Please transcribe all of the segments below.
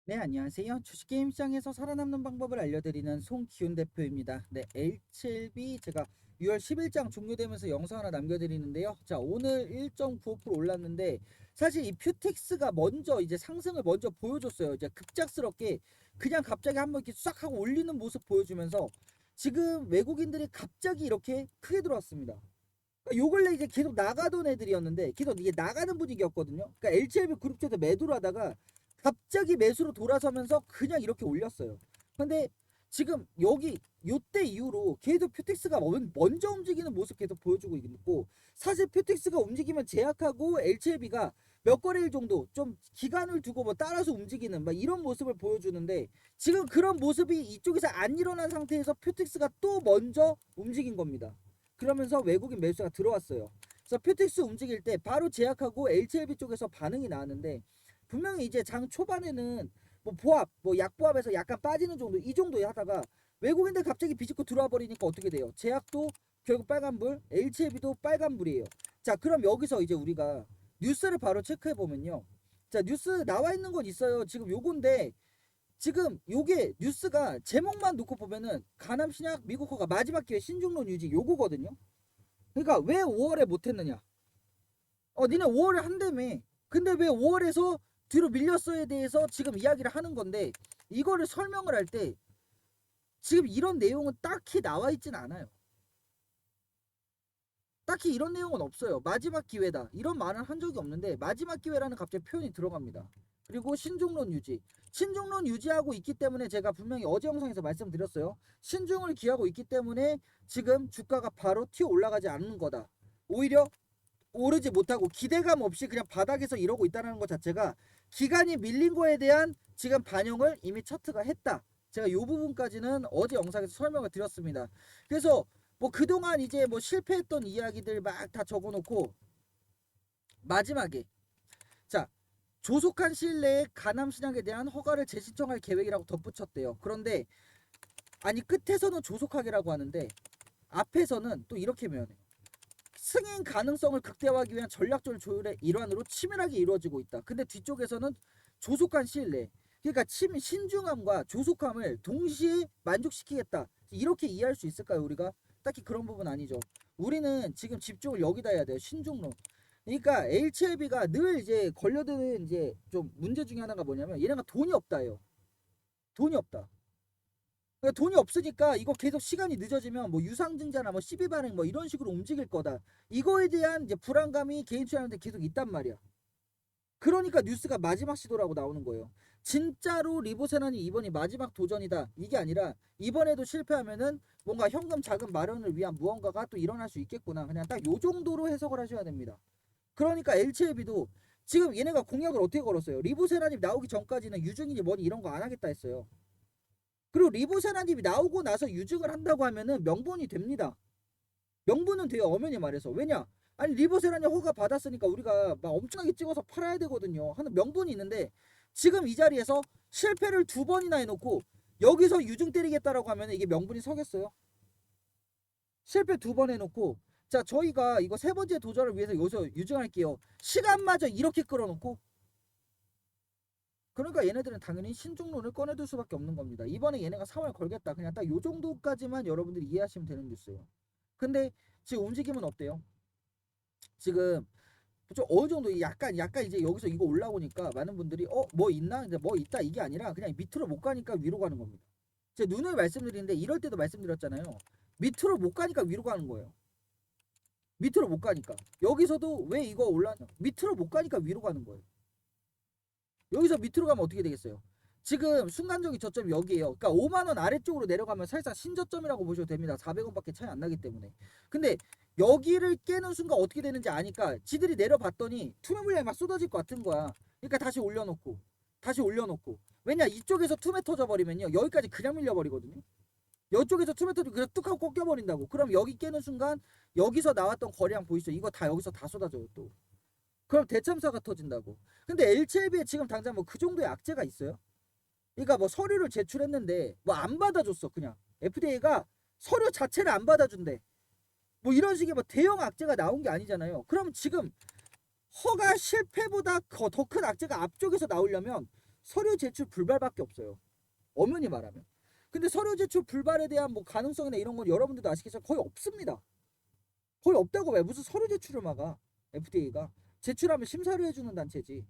네, 안녕하세요. 주식게임 시장에서 살아남는 방법을 알려드리는 송기훈 대표입니다. 네, H7B 제가 6월 10일장 종료되면서 영상 하나 남겨드리는데요. 자, 오늘 1.95% 올랐는데 사실 이 퓨텍스가 먼저 이제 상승을 먼저 보여줬어요. 이제 급작스럽게 그냥 갑자기 한번 이렇게 싹 하고 올리는 모습 보여주면서 지금 외국인들이 갑자기 이렇게 크게 들어왔습니다. 요 근래 이제 계속 나가던 애들이었는데 계속 이게 나가는 분위기였거든요. 그러니까 LCLB 그룹주에서 매도를 하다가 갑자기 매수로 돌아서면서 그냥 이렇게 올렸어요. 근데 지금 여기 요때 이후로 계속 퓨텍스가 먼저 움직이는 모습 계속 보여주고 있고, 사실 퓨텍스가 움직이면 제약하고 LCLB가 몇 거래일 정도 좀 기간을 두고 뭐 따라서 움직이는 막 이런 모습을 보여주는데, 지금 그런 모습이 이쪽에서 안 일어난 상태에서 퓨텍스가 또 먼저 움직인 겁니다. 그러면서 외국인 매수가 들어왔어요. 그래서 퓨텍스 움직일 때 바로 제약하고 LCLB 쪽에서 반응이 나왔는데, 분명히 이제 장 초반에는 뭐 보합, 뭐 약보합에서 약간 빠지는 정도, 이 정도에 하다가 외국인들 갑자기 비집고 들어와 버리니까 어떻게 돼요? 제약도 결국 빨간불, LCLB도 빨간불이에요. 자, 그럼 여기서 이제 우리가 뉴스를 바로 체크해 보면요. 자, 뉴스 나와 있는 건 있어요. 지금 요건데, 지금 요게 뉴스가 제목만 놓고 보면은 가남 신약 미국 허가 마지막 기회 신중론 유지 요거거든요. 그러니까 왜 5월에 못했느냐? 니네 5월에 한다며. 근데 왜 5월에서 뒤로 밀렸어에 대해서 지금 이야기를 하는 건데, 이거를 설명을 할 때 지금 이런 내용은 딱히 나와 있진 않아요. 딱히 이런 내용은 없어요. 마지막 기회다 이런 말은 한 적이 없는데, 마지막 기회라는 갑자기 표현이 들어갑니다. 그리고 신중론 유지, 신중론 유지하고 있기 때문에 제가 분명히 어제 영상에서 말씀드렸어요. 신중을 기하고 있기 때문에 지금 주가가 바로 튀어 올라가지 않는 거다. 오히려 오르지 못하고 기대감 없이 그냥 바닥에서 이러고 있다는 것 자체가 기간이 밀린 거에 대한 지금 반영을 이미 차트가 했다. 제가 이 부분까지는 어제 영상에서 설명을 드렸습니다. 그래서 뭐 그동안 이제 뭐 실패했던 이야기들 막 다 적어놓고 마지막에, 자, 조속한 시일 내에 가남 신약에 대한 허가를 재신청할 계획이라고 덧붙였대요. 그런데 아니, 끝에서는 조속하게라고 하는데 앞에서는 또 이렇게 표현해요. 승인 가능성을 극대화하기 위한 전략적 조율의 일환으로 치밀하게 이루어지고 있다. 근데 뒤쪽에서는 조속한 시일 내에, 그러니까 신중함과 조속함을 동시에 만족시키겠다, 이렇게 이해할 수 있을까요? 우리가 딱히 그런 부분 아니죠. 우리는 지금 집중을 여기다 해야 돼요. 신중론. 그러니까 HLB가 늘 이제 걸려드는 이제 좀 문제 중에 하나가 뭐냐면, 얘네가 돈이 없다예요. 돈이 없다. 그러니까 돈이 없으니까 이거 계속 시간이 늦어지면 뭐 유상증자나 뭐 시비 발행 뭐 이런 식으로 움직일 거다. 이거에 대한 이제 불안감이 개인 투자하는데 계속 있단 말이야. 그러니까 뉴스가 마지막 시도라고 나오는 거예요. 진짜로 리보세란이 이번이 마지막 도전이다, 이게 아니라 이번에도 실패하면은 뭔가 현금 자금 마련을 위한 무언가가 또 일어날 수 있겠구나, 그냥 딱 요 정도로 해석을 하셔야 됩니다. 그러니까 LCLB도 지금 얘네가 공약을 어떻게 걸었어요? 리보세란이 나오기 전까지는 유증이니 뭐니 이런 거 안 하겠다 했어요. 그리고 리보세라님이 나오고 나서 유증을 한다고 하면은 명분이 됩니다. 명분은 돼요, 엄연히 말해서. 왜냐? 아니, 리보세라님 허가 받았으니까 우리가 막 엄청나게 찍어서 팔아야 되거든요 하는 명분이 있는데, 지금 이 자리에서 실패를 2번이나 해놓고 여기서 유증 때리겠다라고 하면 이게 명분이 서겠어요? 실패 2번 해놓고, 자, 저희가 이거 3번째 도전을 위해서 여기서 유증할게요, 시간마저 이렇게 끌어놓고. 그러니까 얘네들은 당연히 신중론을 꺼내둘 수밖에 없는 겁니다. 이번에 얘네가 3월 걸겠다, 그냥 딱 요 정도까지만 여러분들이 이해하시면 되는 뉴스예요. 근데 지금 움직임은 어때요? 지금 좀 어느 정도 약간 이제 여기서 이거 올라오니까 많은 분들이 뭐 있나? 근데 뭐 있다 이게 아니라 그냥 밑으로 못 가니까 위로 가는 겁니다. 제가 누누이 말씀드리는데 이럴 때도 말씀드렸잖아요. 밑으로 못 가니까 위로 가는 거예요. 밑으로 못 가니까. 여기서도 왜 이거 올라냐? 밑으로 못 가니까 위로 가는 거예요. 여기서 밑으로 가면 어떻게 되겠어요? 지금 순간적인 저점이 여기에요. 그러니까 5만원 아래쪽으로 내려가면 사실상 신저점이라고 보셔도 됩니다. 400원밖에 차이 안 나기 때문에. 근데 여기를 깨는 순간 어떻게 되는지 아니까 지들이 내려봤더니 투매 물량이 막 쏟아질 것 같은 거야. 그러니까 다시 올려놓고 다시 올려놓고. 왜냐, 이쪽에서 투매 터져버리면요 여기까지 그냥 밀려버리거든요. 이쪽에서 투매 터지고 그냥 뚝 하고 꺾여버린다고. 그럼 여기 깨는 순간 여기서 나왔던 거래량 보이시죠? 이거 다 여기서 다 쏟아져요 또. 그럼 대참사가 터진다고. 근데 LCLB에 지금 당장 뭐 그 정도의 악재가 있어요? 그러니까 뭐 서류를 제출했는데 뭐 안 받아줬어. 그냥 FDA가 서류 자체를 안 받아준대. 뭐 이런 식의 뭐 대형 악재가 나온 게 아니잖아요. 그럼 지금 허가 실패보다 더 큰 악재가 앞쪽에서 나오려면 서류 제출 불발밖에 없어요. 엄연히 말하면. 근데 서류 제출 불발에 대한 뭐 가능성이나 이런 건 여러분들도 아시겠지만 거의 없습니다. 거의 없다고 왜 무슨 서류 제출을 막아. FDA가 제출하면 심사를 해주는 단체지.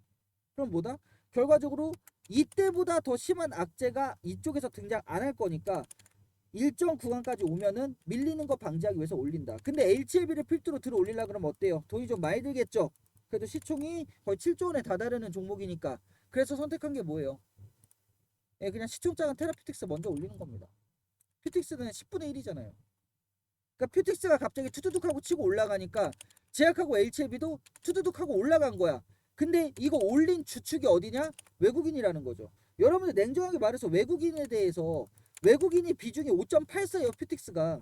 그럼 뭐다? 결과적으로 이때보다 더 심한 악재가 이쪽에서 등장 안 할 거니까 일정 구간까지 오면은 밀리는 거 방지하기 위해서 올린다. 근데 HLB를 필두로 들어 올리려 그러면 어때요? 돈이 좀 많이 들겠죠? 그래도 시총이 거의 7조 원에 다다르는 종목이니까. 그래서 선택한 게 뭐예요? 예, 그냥 시총 작은 테라퓨틱스 먼저 올리는 겁니다. 퓨틱스는 10분의 1이잖아요. 그러니까 퓨틱스가 갑자기 투두둑하고 치고 올라가니까 제약하고 HLB도 투두둑하고 올라간 거야. 근데 이거 올린 주축이 어디냐? 외국인이라는 거죠. 여러분들 냉정하게 말해서 외국인에 대해서 외국인이 비중이 5.84예요. 퓨틱스가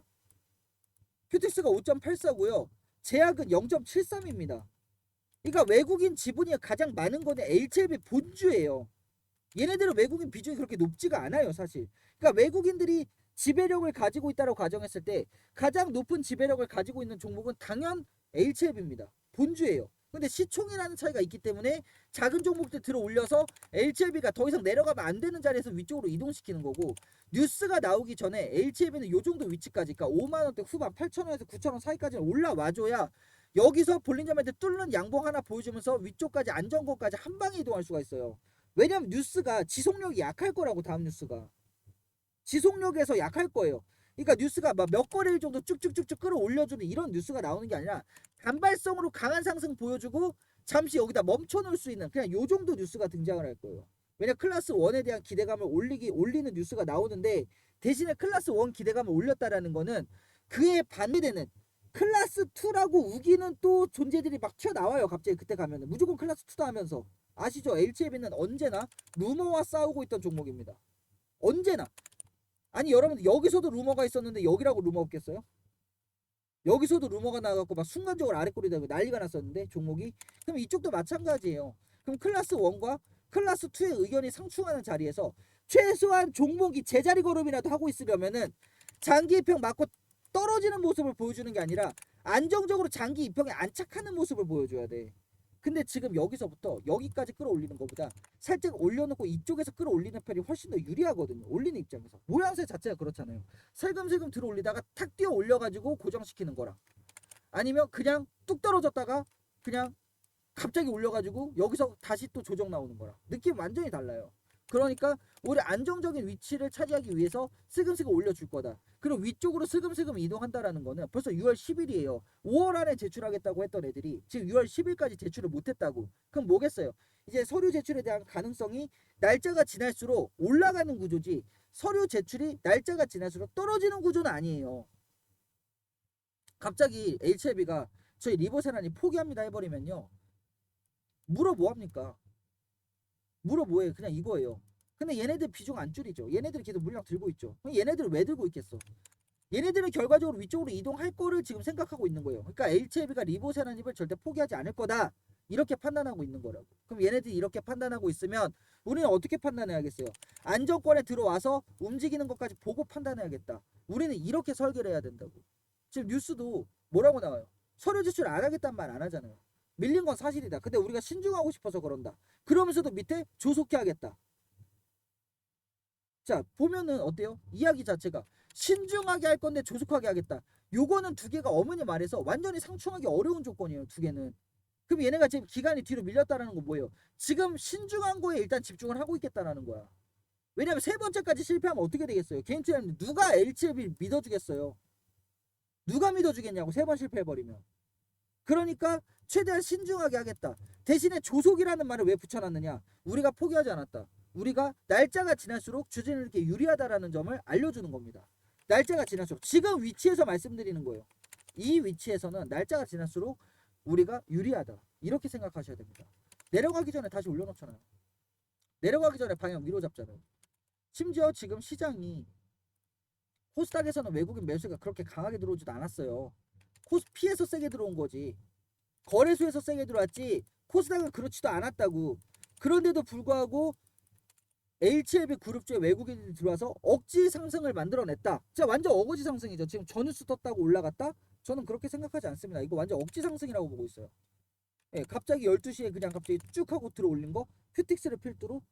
5.84고요. 제약은 0.73입니다. 그러니까 외국인 지분이 가장 많은 거는 HLB 본주예요. 얘네들은 외국인 비중이 그렇게 높지가 않아요, 사실. 그러니까 외국인들이 지배력을 가지고 있다고 가정했을 때 가장 높은 지배력을 가지고 있는 종목은 당연 HLB입니다. 본주예요. 근데 시총이라는 차이가 있기 때문에 작은 종목들 들어 올려서 HLB가 더 이상 내려가면 안 되는 자리에서 위쪽으로 이동시키는 거고, 뉴스가 나오기 전에 HLB는 요 정도 위치까지, 그러니까 5만 원대 후반 8,000원에서 9,000원 사이까지 올라와줘야 여기서 볼린저한테 뚫는 양봉 하나 보여주면서 위쪽까지 안정권까지 한 방에 이동할 수가 있어요. 왜냐면 뉴스가 지속력이 약할 거라고. 다음 뉴스가 지속력에서 약할 거예요. 그러니까 뉴스가 막 몇 거래일 정도 쭉쭉쭉쭉 끌어올려주는 이런 뉴스가 나오는 게 아니라 단발성으로 강한 상승 보여주고 잠시 여기다 멈춰놓을 수 있는 그냥 요 정도 뉴스가 등장을 할 거예요. 왜냐 클래스 1에 대한 기대감을 올리는 뉴스가 나오는데, 대신에 클래스 1 기대감을 올렸다라는 거는 그에 반대되는 클래스 2라고 우기는 또 존재들이 막 튀어나와요. 갑자기 그때 가면은 무조건 클래스 2다 하면서. 아시죠? HLB는 언제나 루머와 싸우고 있던 종목입니다. 언제나. 아니 여러분들 여기서도 루머가 있었는데 여기라고 루머 없겠어요? 여기서도 루머가 나갖고 막 순간적으로 아래꼬리 되고 난리가 났었는데 종목이. 그럼 이쪽도 마찬가지예요. 그럼 클래스 1과 클래스 2의 의견이 상충하는 자리에서 최소한 종목이 제자리 걸음이라도 하고 있으려면은 장기 입평 맞고 떨어지는 모습을 보여주는 게 아니라 안정적으로 장기 입평에 안착하는 모습을 보여줘야 돼. 근데 지금 여기서부터 여기까지 끌어올리는 것보다 살짝 올려놓고 이쪽에서 끌어올리는 편이 훨씬 더 유리하거든요. 올리는 입장에서. 모양새 자체가 그렇잖아요. 슬금슬금 들어 올리다가 탁 뛰어 올려가지고 고정시키는 거랑, 아니면 그냥 뚝 떨어졌다가 그냥 갑자기 올려가지고 여기서 다시 또 조정 나오는 거랑 느낌 완전히 달라요. 그러니까 우리 안정적인 위치를 차지하기 위해서 슬금슬금 올려줄 거다. 그리고 위쪽으로 슬금슬금 이동한다라는 거는 벌써 6월 10일이에요. 5월 안에 제출하겠다고 했던 애들이 지금 6월 10일까지 제출을 못했다고. 그럼 뭐겠어요? 이제 서류 제출에 대한 가능성이 날짜가 지날수록 올라가는 구조지, 서류 제출이 날짜가 지날수록 떨어지는 구조는 아니에요. 갑자기 HLB가 저희 리보세란이 포기합니다 해버리면요, 물어 뭐합니까? 물어 뭐해? 그냥 이거예요. 근데 얘네들 비중 안 줄이죠. 얘네들이 계속 물량 들고 있죠. 그럼 얘네들은 왜 들고 있겠어? 얘네들은 결과적으로 위쪽으로 이동할 거를 지금 생각하고 있는 거예요. 그러니까 HLB가 리보세라닙을 절대 포기하지 않을 거다, 이렇게 판단하고 있는 거라고. 그럼 얘네들이 이렇게 판단하고 있으면 우리는 어떻게 판단해야겠어요? 안정권에 들어와서 움직이는 것까지 보고 판단해야겠다. 우리는 이렇게 설계를 해야 된다고. 지금 뉴스도 뭐라고 나와요? 서류 제출 안 하겠다는 말 안 하잖아요. 밀린 건 사실이다. 근데 우리가 신중하고 싶어서 그런다. 그러면서도 밑에 조속히 하겠다. 자, 보면은 어때요? 이야기 자체가 신중하게 할 건데 조속하게 하겠다. 요거는 두 개가 어머니 말해서 완전히 상충하기 어려운 조건이에요. 두 개는. 그럼 얘네가 지금 기간이 뒤로 밀렸다는 건 뭐예요? 지금 신중한 거에 일단 집중을 하고 있겠다라는 거야. 왜냐면 세 번째까지 실패하면 어떻게 되겠어요? 개인 투자는 누가 LCLB 믿어주겠어요? 누가 믿어주겠냐고, 세 번 실패해버리면. 그러니까 최대한 신중하게 하겠다. 대신에 조속이라는 말을 왜 붙여놨느냐? 우리가 포기하지 않았다. 우리가 날짜가 지날수록 주진에게 유리하다라는 점을 알려주는 겁니다. 날짜가 지날수록, 지금 위치에서 말씀드리는 거예요. 이 위치에서는 날짜가 지날수록 우리가 유리하다, 이렇게 생각하셔야 됩니다. 내려가기 전에 다시 올려놓잖아요. 내려가기 전에 방향 위로 잡잖아요. 심지어 지금 시장이 코스닥에서는 외국인 매수가 그렇게 강하게 들어오지도 않았어요. 코스피에서 세게 들어온 거지, 거래소에서 세게 들어왔지 코스닥은 그렇지도 않았다고. 그런데도 불구하고 HLB 그룹주에 외국인이 들어와서 억지 상승을 만들어냈다. 자, 완전 어거지 상승이죠. 지금 전유수 떴다고 올라갔다? 저는 그렇게 생각하지 않습니다. 이거 완전 억지 상승이라고 보고 있어요. 예, 갑자기 12시에 그냥 갑자기 쭉 하고 들어 올린 거, 큐틱스를 필두로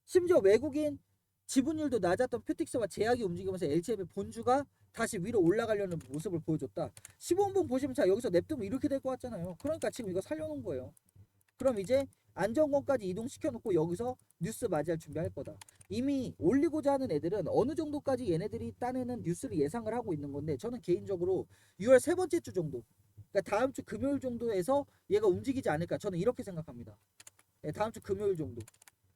심지어 외국인 지분율도 낮았던 퓨틱스와 제약이 움직이면서 LCM의 본주가 다시 위로 올라가려는 모습을 보여줬다. 15분봉 보시면 자 여기서 냅두면 이렇게 될 것 같잖아요. 그러니까 지금 이거 살려놓은 거예요. 그럼 이제 안정권까지 이동시켜놓고 여기서 뉴스 맞이할 준비할 거다. 이미 올리고자 하는 애들은 어느 정도까지 얘네들이 따내는 뉴스를 예상을 하고 있는 건데 저는 개인적으로 6월 세 번째 주 정도, 그러니까 다음 주 금요일 정도에서 얘가 움직이지 않을까 저는 이렇게 생각합니다. 네, 다음 주 금요일 정도.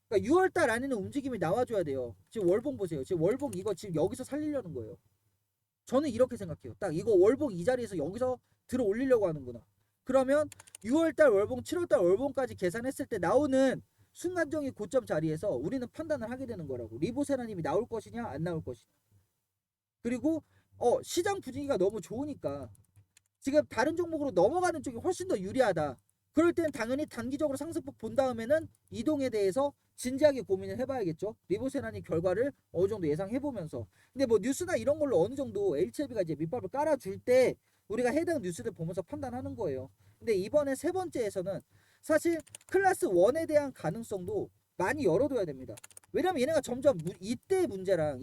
그러니까 6월 달 안에는 움직임이 나와줘야 돼요. 지금 월봉 보세요. 지금 월봉 이거 지금 여기서 살리려는 거예요. 저는 이렇게 생각해요. 딱 이거 월봉 이 자리에서 여기서 들어 올리려고 하는구나. 그러면 6월달 월봉, 7월달 월봉까지 계산했을 때 나오는 순간적인 고점 자리에서 우리는 판단을 하게 되는 거라고. 리보세라님이 나올 것이냐 안 나올 것이냐. 그리고 시장 분위기가 너무 좋으니까 지금 다른 종목으로 넘어가는 쪽이 훨씬 더 유리하다. 그럴 때는 당연히 단기적으로 상승폭 본 다음에는 이동에 대해서 진지하게 고민을 해봐야겠죠. 리보세라님 결과를 어느 정도 예상해보면서. 근데 뭐 뉴스나 이런 걸로 어느 정도 HLB가 이제 밑밥을 깔아줄 때 우리가 해당 뉴스를 보면서 판단하는 거예요. 근데 이번에 세 번째에서는 사실 클래스 1에 대한 가능성도 많이 열어둬야 됩니다. 왜냐면 얘네가 점점 이때 문제랑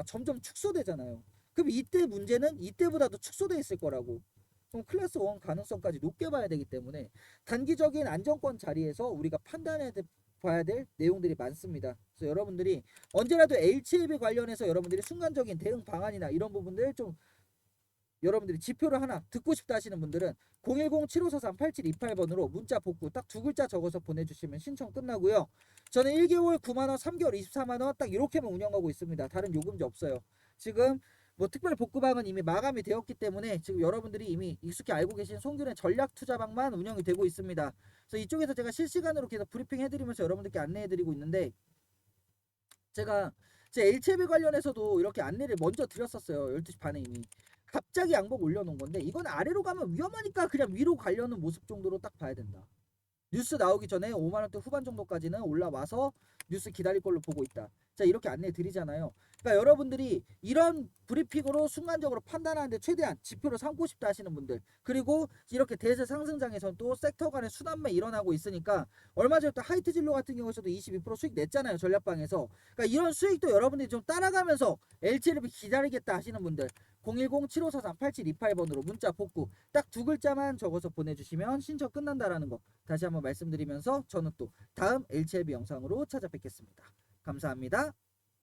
점점 축소되잖아요. 그럼 이때 문제는 이때보다도 축소돼 있을 거라고. 그럼 클래스 1 가능성까지 높게 봐야 되기 때문에 단기적인 안정권 자리에서 우리가 판단해 봐야 될 내용들이 많습니다. 그래서 여러분들이 언제라도 HLB 관련해서 여러분들이 순간적인 대응 방안이나 이런 부분들 좀 여러분들이 지표를 하나 듣고 싶다 하시는 분들은 010-7543-8728번으로 문자 복구 딱 두 글자 적어서 보내주시면 신청 끝나고요. 저는 1개월 9만원, 3개월 24만원 딱 이렇게만 운영하고 있습니다. 다른 요금제 없어요. 지금 뭐 특별 복구방은 이미 마감이 되었기 때문에 지금 여러분들이 이미 익숙히 알고 계신 송균의 전략 투자방만 운영이 되고 있습니다. 그래서 이쪽에서 제가 실시간으로 계속 브리핑 해드리면서 여러분들께 안내해드리고 있는데 제가 제 HLB 관련해서도 이렇게 안내를 먼저 드렸었어요. 12시 반에 이미. 갑자기 양복 올려놓은 건데 이건 아래로 가면 위험하니까 그냥 위로 가려는 모습 정도로 딱 봐야 된다. 뉴스 나오기 전에 5만원대 후반 정도까지는 올라와서 뉴스 기다릴 걸로 보고 있다. 자 이렇게 안내 드리잖아요. 그러니까 여러분들이 이런 브리핑으로 순간적으로 판단하는데 최대한 지표를 삼고 싶다 하시는 분들, 그리고 이렇게 대세 상승장에선 또 섹터 간의 순환매 일어나고 있으니까 얼마 전에 또 하이트 진로 같은 경우에서도 22% 수익 냈잖아요. 전략방에서. 그러니까 이런 수익도 여러분들이 좀 따라가면서 LTLB 기다리겠다 하시는 분들 010-7543-8728번으로 문자 복구 딱 두 글자만 적어서 보내주시면 신청 끝난다라는 거 다시 한번 말씀드리면서 저는 또 다음 LTLB 영상으로 찾아뵙겠습니다. 감사합니다.